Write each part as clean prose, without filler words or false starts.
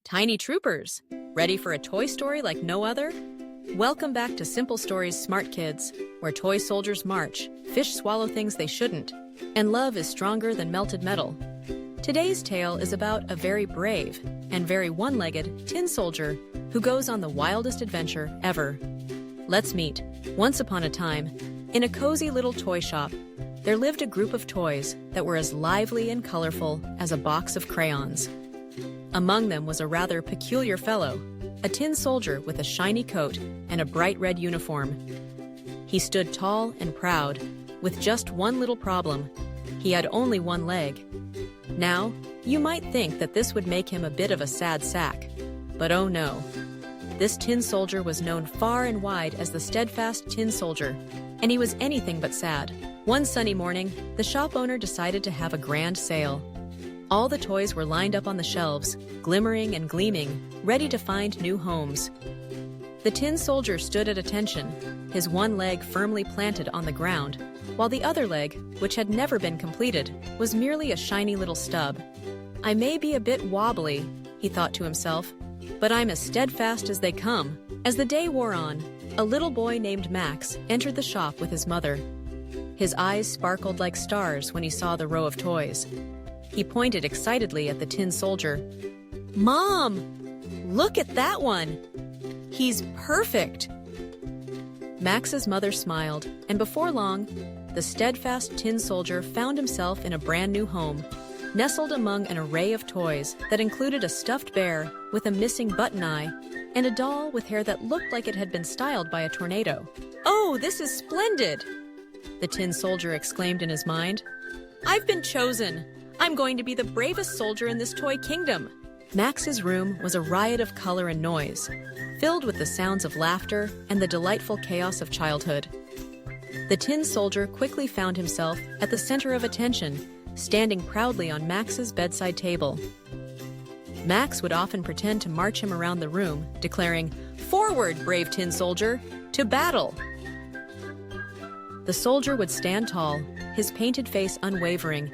Tiny troopers, ready for a toy story like no other? Welcome back to Simple Stories Smart Kids, where toy soldiers march, fish swallow things they shouldn't, and love is stronger than melted metal. Today's tale is about a very brave and very one-legged tin soldier who goes on the wildest adventure ever. Let's meet. Once upon a time, in a cozy little toy shop, there lived a group of toys that were as lively and colorful as a box of crayons. Among them was a rather peculiar fellow, a tin soldier with a shiny coat and a bright red uniform. He stood tall and proud, with just one little problem. He had only one leg. Now, you might think that this would make him a bit of a sad sack, but oh no. This tin soldier was known far and wide as the Steadfast Tin Soldier, and he was anything but sad. One sunny morning, the shop owner decided to have a grand sale. All the toys were lined up on the shelves, glimmering and gleaming, ready to find new homes. The tin soldier stood at attention, his one leg firmly planted on the ground, while the other leg, which had never been completed, was merely a shiny little stub. I may be a bit wobbly, he thought to himself, but I'm as steadfast as they come. As the day wore on, a little boy named Max entered the shop with his mother. His eyes sparkled like stars when he saw the row of toys. He pointed excitedly at the tin soldier. "Mom, look at that one! He's perfect!" Max's mother smiled, and before long, the steadfast tin soldier found himself in a brand new home, nestled among an array of toys that included a stuffed bear with a missing button eye and a doll with hair that looked like it had been styled by a tornado. "Oh, this is splendid!" the tin soldier exclaimed in his mind. "I've been chosen! I'm going to be the bravest soldier in this toy kingdom." Max's room was a riot of color and noise, filled with the sounds of laughter and the delightful chaos of childhood. The tin soldier quickly found himself at the center of attention, standing proudly on Max's bedside table. Max would often pretend to march him around the room, declaring, "Forward, brave tin soldier, to battle!" The soldier would stand tall, his painted face unwavering,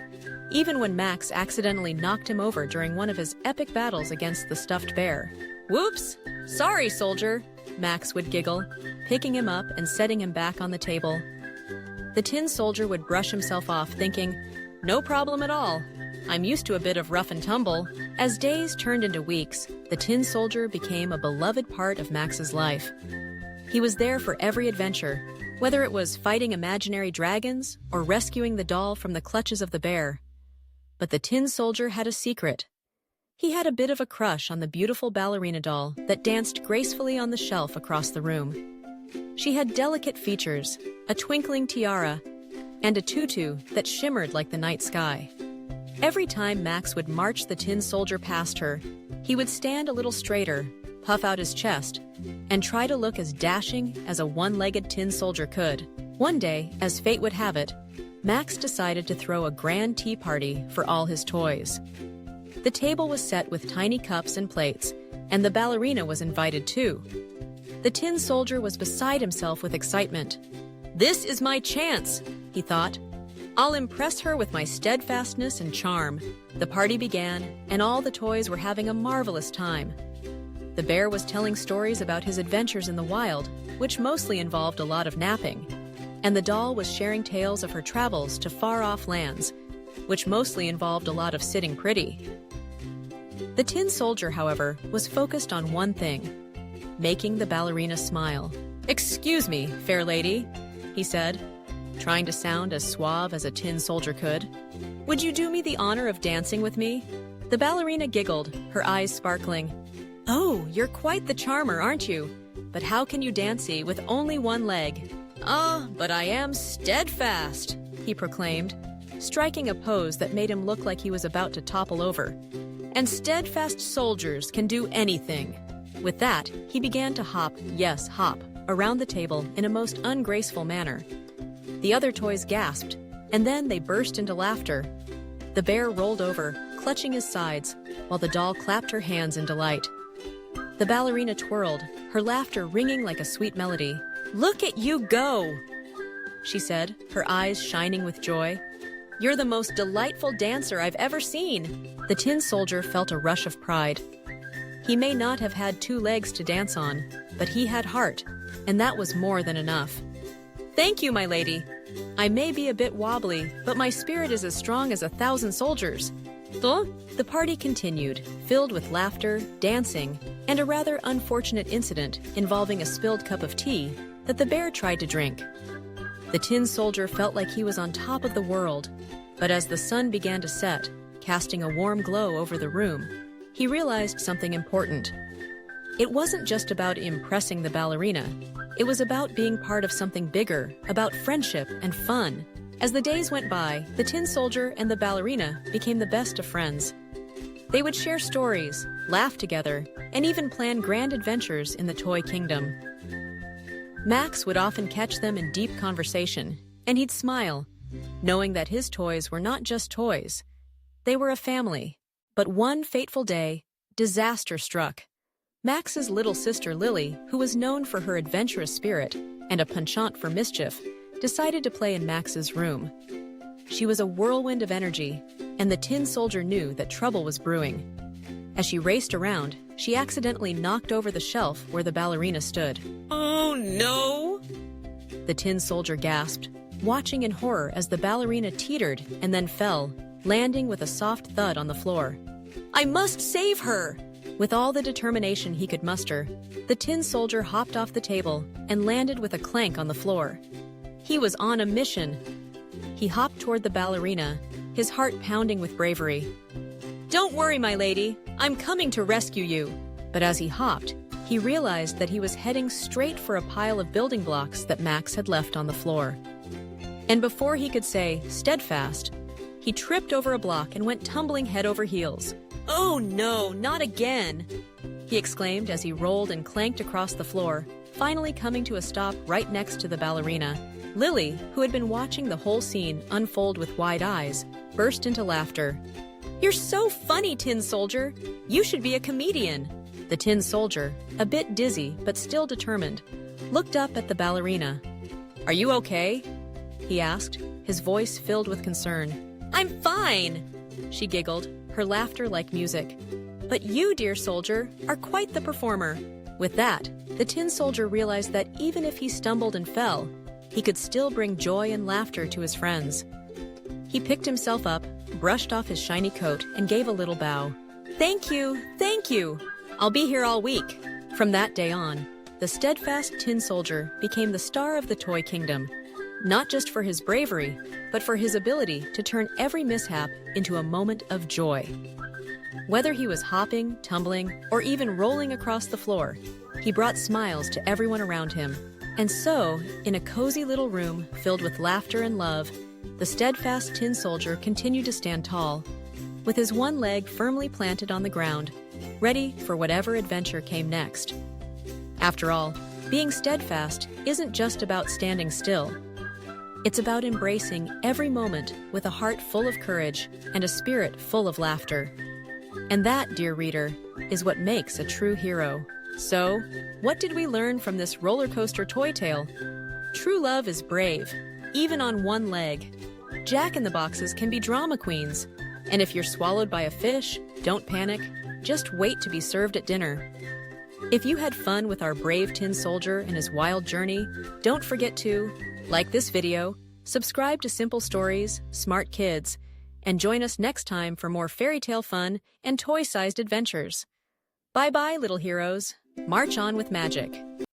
even when Max accidentally knocked him over during one of his epic battles against the stuffed bear. "Whoops! Sorry, soldier!" Max would giggle, picking him up and setting him back on the table. The tin soldier would brush himself off, thinking, "No problem at all. I'm used to a bit of rough and tumble." As days turned into weeks, the tin soldier became a beloved part of Max's life. He was there for every adventure, whether it was fighting imaginary dragons or rescuing the doll from the clutches of the bear. But the tin soldier had a secret. He had a bit of a crush on the beautiful ballerina doll that danced gracefully on the shelf across the room. She had delicate features, a twinkling tiara, and a tutu that shimmered like the night sky. Every time Max would march the tin soldier past her, he would stand a little straighter, puff out his chest, and try to look as dashing as a one-legged tin soldier could. One day, as fate would have it, Max decided to throw a grand tea party for all his toys. The table was set with tiny cups and plates, and the ballerina was invited too. The tin soldier was beside himself with excitement. "This is my chance," he thought. "I'll impress her with my steadfastness and charm." The party began, and all the toys were having a marvelous time. The bear was telling stories about his adventures in the wild, which mostly involved a lot of napping. And the doll was sharing tales of her travels to far-off lands, which mostly involved a lot of sitting pretty. The tin soldier, however, was focused on one thing: making the ballerina smile. "Excuse me, fair lady," he said, trying to sound as suave as a tin soldier could. "Would you do me the honor of dancing with me?" The ballerina giggled, her eyes sparkling. "Oh, you're quite the charmer, aren't you? But how can you dancy with only one leg?" "Ah, but I am steadfast," he proclaimed, striking a pose that made him look like he was about to topple over. "And steadfast soldiers can do anything." With that, he began to hop, yes, hop, around the table in a most ungraceful manner. The other toys gasped, and then they burst into laughter. The bear rolled over, clutching his sides, while the doll clapped her hands in delight. The ballerina twirled, her laughter ringing like a sweet melody. "Look at you go!" she said, her eyes shining with joy. "You're the most delightful dancer I've ever seen." The tin soldier felt a rush of pride. He may not have had 2 legs to dance on, but he had heart, and that was more than enough. "Thank you, my lady. I may be a bit wobbly, but my spirit is as strong as 1,000 soldiers." The party continued, filled with laughter, dancing, and a rather unfortunate incident involving a spilled cup of tea that the bear tried to drink. The tin soldier felt like he was on top of the world, but as the sun began to set, casting a warm glow over the room, he realized something important. It wasn't just about impressing the ballerina. It was about being part of something bigger, about friendship and fun. As the days went by, the tin soldier and the ballerina became the best of friends. They would share stories, laugh together, and even plan grand adventures in the toy kingdom. Max would often catch them in deep conversation, and he'd smile, knowing that his toys were not just toys. They were a family. But one fateful day, disaster struck. Max's little sister Lily, who was known for her adventurous spirit and a penchant for mischief, decided to play in Max's room. She was a whirlwind of energy, and the tin soldier knew that trouble was brewing. As she raced around, she accidentally knocked over the shelf where the ballerina stood. "Oh, no!" The tin soldier gasped, watching in horror as the ballerina teetered and then fell, landing with a soft thud on the floor. "I must save her!" With all the determination he could muster, the tin soldier hopped off the table and landed with a clank on the floor. He was on a mission. He hopped toward the ballerina, his heart pounding with bravery. "Don't worry, my lady. I'm coming to rescue you." But as he hopped, he realized that he was heading straight for a pile of building blocks that Max had left on the floor. And before he could say, "Steadfast," he tripped over a block and went tumbling head over heels. "Oh no, not again!" he exclaimed as he rolled and clanked across the floor, finally coming to a stop right next to the ballerina. Lily, who had been watching the whole scene unfold with wide eyes, burst into laughter. "You're so funny, Tin Soldier! You should be a comedian!" The Tin Soldier, a bit dizzy but still determined, looked up at the ballerina. "Are you okay?" he asked, his voice filled with concern. "I'm fine!" she giggled, her laughter like music. "But you, dear soldier, are quite the performer." With that, the Tin Soldier realized that even if he stumbled and fell, he could still bring joy and laughter to his friends. He picked himself up, brushed off his shiny coat, and gave a little bow. "Thank you, thank you! I'll be here all week." From that day on, the Steadfast Tin Soldier became the star of the toy kingdom, not just for his bravery, but for his ability to turn every mishap into a moment of joy. Whether he was hopping, tumbling, or even rolling across the floor, he brought smiles to everyone around him. And so, in a cozy little room filled with laughter and love, the Steadfast Tin Soldier continued to stand tall, with his one leg firmly planted on the ground, ready for whatever adventure came next. After all, being steadfast isn't just about standing still. It's about embracing every moment with a heart full of courage and a spirit full of laughter. And that, dear reader, is what makes a true hero. So, what did we learn from this roller coaster toy tale? True love is brave, even on one leg. Jack-in-the-boxes can be drama queens. And if you're swallowed by a fish, don't panic. Just wait to be served at dinner. If you had fun with our brave tin soldier and his wild journey, don't forget to like this video, subscribe to Simple Stories, Smart Kids, and join us next time for more fairy tale fun and toy-sized adventures. Bye-bye, little heroes. March on with magic.